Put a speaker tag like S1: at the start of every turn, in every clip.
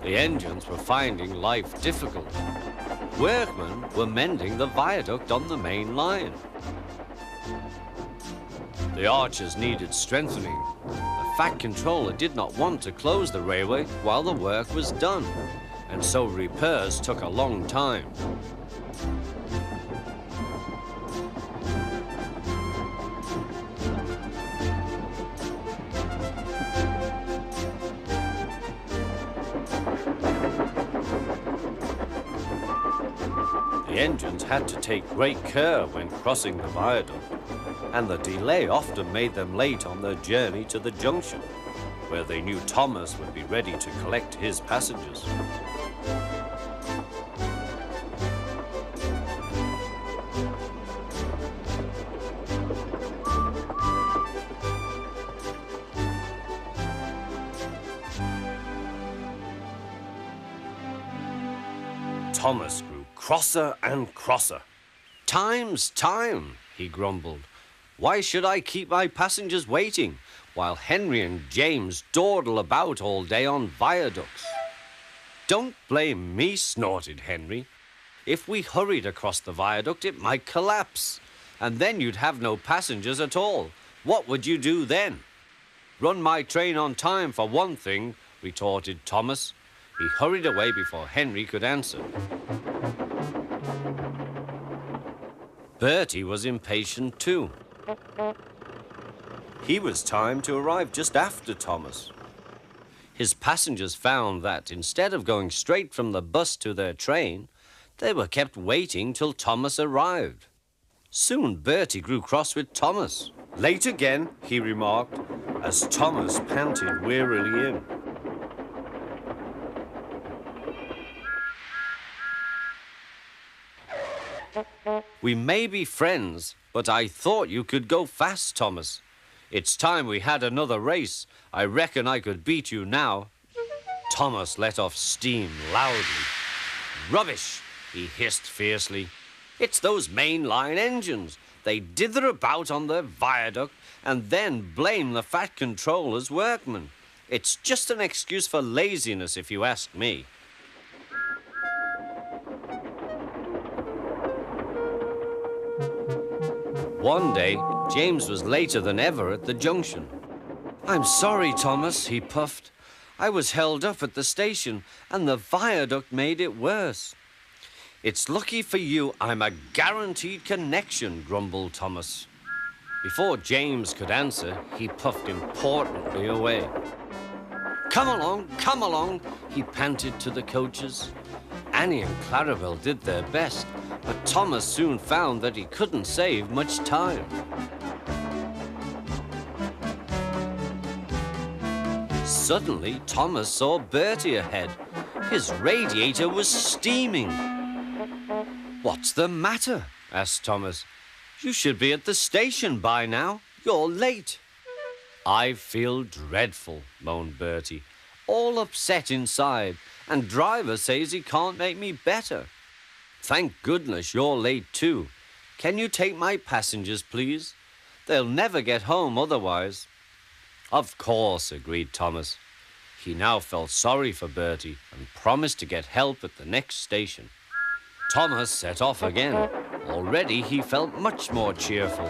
S1: The engines were finding life difficult. Workmen were mending the viaduct on the main line. The arches needed strengthening. The Fat Controller did not want to close the railway while the work was done, and so repairs took a long time. The engines had to take great care when crossing the viaduct, and the delay often made them late on their journey to the junction, where they knew Thomas would be ready to collect his passengers. Thomas grew crosser and crosser. "Time's time," he grumbled. "Why should I keep my passengers waiting while Henry and James dawdle about all day on viaducts?" "Don't blame me," snorted Henry. "If we hurried across the viaduct, it might collapse, and then you'd have no passengers at all. What would you do then?" "Run my train on time, for one thing," retorted Thomas. He hurried away before Henry could answer. Bertie was impatient too. He was timed to arrive just after Thomas. His passengers found that instead of going straight from the bus to their train, they were kept waiting till Thomas arrived. Soon Bertie grew cross with Thomas. "Late again," he remarked, as Thomas panted wearily in. "We may be friends, but I thought you could go fast, Thomas. It's time we had another race. I reckon I could beat you now." Thomas let off steam loudly. "Rubbish," he hissed fiercely. "It's those mainline engines. They dither about on their viaduct and then blame the Fat Controller's workmen. It's just an excuse for laziness, if you ask me." One day, James was later than ever at the junction. "I'm sorry, Thomas," he puffed. "I was held up at the station, and the viaduct made it worse." "It's lucky for you I'm a guaranteed connection," grumbled Thomas. Before James could answer, he puffed importantly away. Come along," he panted to the coaches. Annie and Clarabel did their best, but Thomas soon found that he couldn't save much time. Suddenly, Thomas saw Bertie ahead. His radiator was steaming. "What's the matter?" asked Thomas. "You should be at the station by now. You're late." "I feel dreadful," moaned Bertie. "All upset inside, and driver says he can't make me better." "Thank goodness you're late too. Can you take my passengers, please? They'll never get home otherwise." "Of course," agreed Thomas. He now felt sorry for Bertie and promised to get help at the next station. Thomas set off again. Already he felt much more cheerful,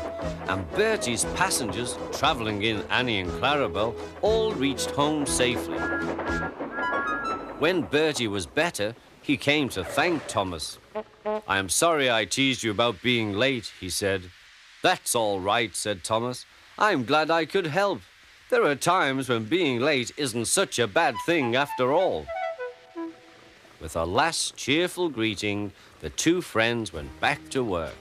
S1: and Bertie's passengers, travelling in Annie and Clarabel, all reached home safely. When Bertie was better, he came to thank Thomas. "I am sorry I teased you about being late," he said. "That's all right," said Thomas. "I'm glad I could help. There are times when being late isn't such a bad thing after all." With a last cheerful greeting, the two friends went back to work.